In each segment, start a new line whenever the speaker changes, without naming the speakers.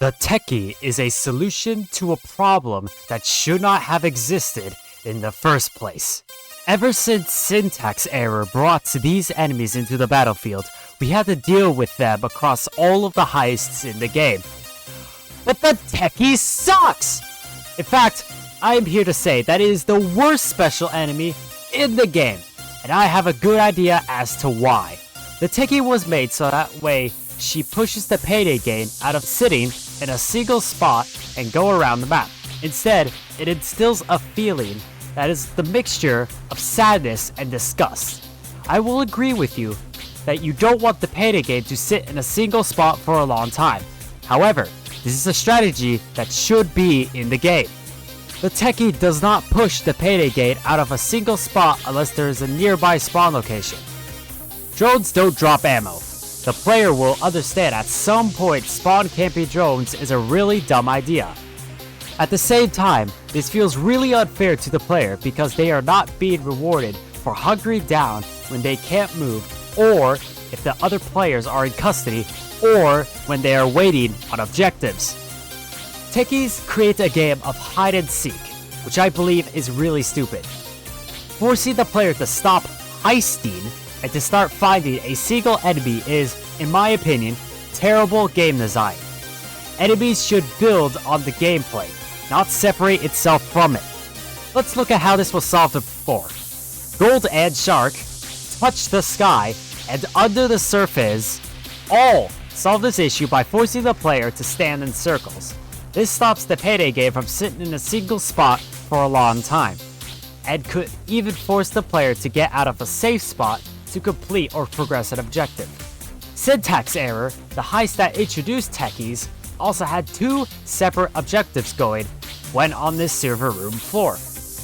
The Techie is a solution to a problem that should not have existed in the first place. Ever since syntax error brought these enemies into the battlefield, we had to deal with them across all of the heists in the game. But the Techie sucks! In fact, I am here to say that it is the worst special enemy in the game, and I have a good idea as to why. The Techie was made so that way she pushes the Payday game out of sitting in a single spot and go around the map. Instead, it instills a feeling that is the mixture of sadness and disgust. I will agree with you that you don't want the Payday game to sit in a single spot for a long time. However, this is a strategy that should be in the game. The Techie does not push the Payday gate out of a single spot unless there is a nearby spawn location. Drones don't drop ammo. The player will understand at some point spawn camping drones is a really dumb idea. At the same time, this feels really unfair to the player because they are not being rewarded for hunkering down when they can't move, or if the other players are in custody, or when they are waiting on objectives. Techies create a game of hide and seek, which I believe is really stupid. Forcing the player to stop heisting and to start finding a single enemy is, in my opinion, terrible game design. Enemies should build on the gameplay, not separate itself from it. Let's look at how this was solved before. Gold and Shark, Touch the Sky, and Under the Surface all solve this issue by forcing the player to stand in circles. This stops the Payday game from sitting in a single spot for a long time, and could even force the player to get out of a safe spot to complete or progress an objective. Syntax error, the heist that introduced Techies, also had two separate objectives going when on this server room floor.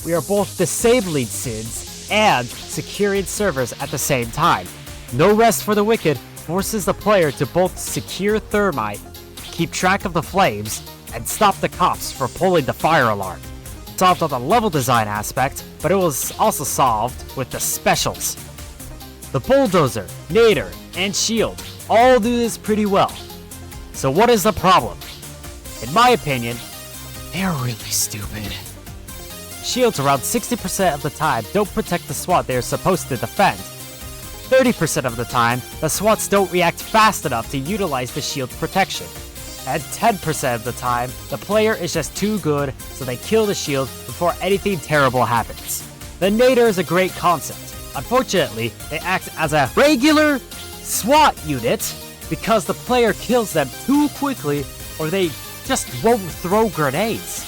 We are both disabling SIDS and securing servers at the same time. No Rest for the Wicked forces the player to both secure Thermite, keep track of the flames, and stop the cops from pulling the fire alarm. Solved on the level design aspect, but it was also solved with the specials. The Bulldozer, Nader, and Shield all do this pretty well. So what is the problem? In my opinion, they're really stupid. Shields around 60% of the time don't protect the SWAT they are supposed to defend. 30% of the time, the SWATs don't react fast enough to utilize the shield's protection. And 10% of the time, the player is just too good, so they kill the shield before anything terrible happens. The Nader is a great concept. Unfortunately, they act as a regular SWAT unit because the player kills them too quickly or they just won't throw grenades.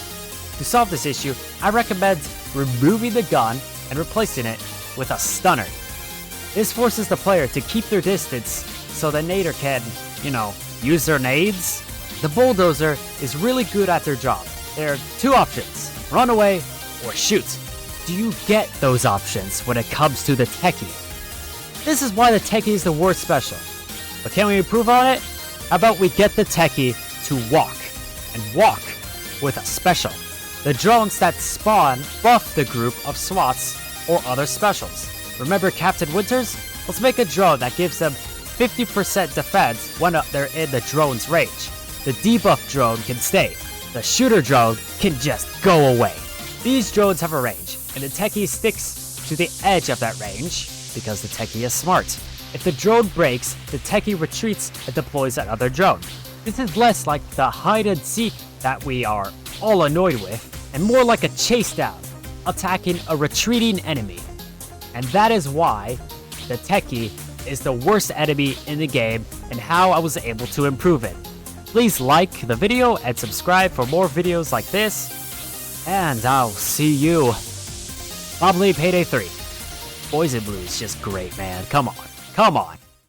To solve this issue, I recommend removing the gun and replacing it with a stunner. This forces the player to keep their distance so the Nader can, use their nades. The Bulldozer is really good at their job. There are two options, run away or shoot. Do you get those options when it comes to the Techie? This is why the Techie is the worst special. But can we improve on it? How about we get the Techie to walk, and walk with a special. The drones that spawn buff the group of SWATs or other specials. Remember Captain Winters? Let's make a drone that gives them 50% defense when they're in the drone's range. The debuff drone can stay. The shooter drone can just go away. These drones have a range, and the Techie sticks to the edge of that range because the Techie is smart. If the drone breaks, the Techie retreats and deploys another drone. This is less like the hide and seek that we are all annoyed with, and more like a chase down, attacking a retreating enemy. And that is why the Techie is the worst enemy in the game and how I was able to improve it. Please like the video and subscribe for more videos like this. And I'll see you probably Payday 3. Poison Blue is just great, man. Come on.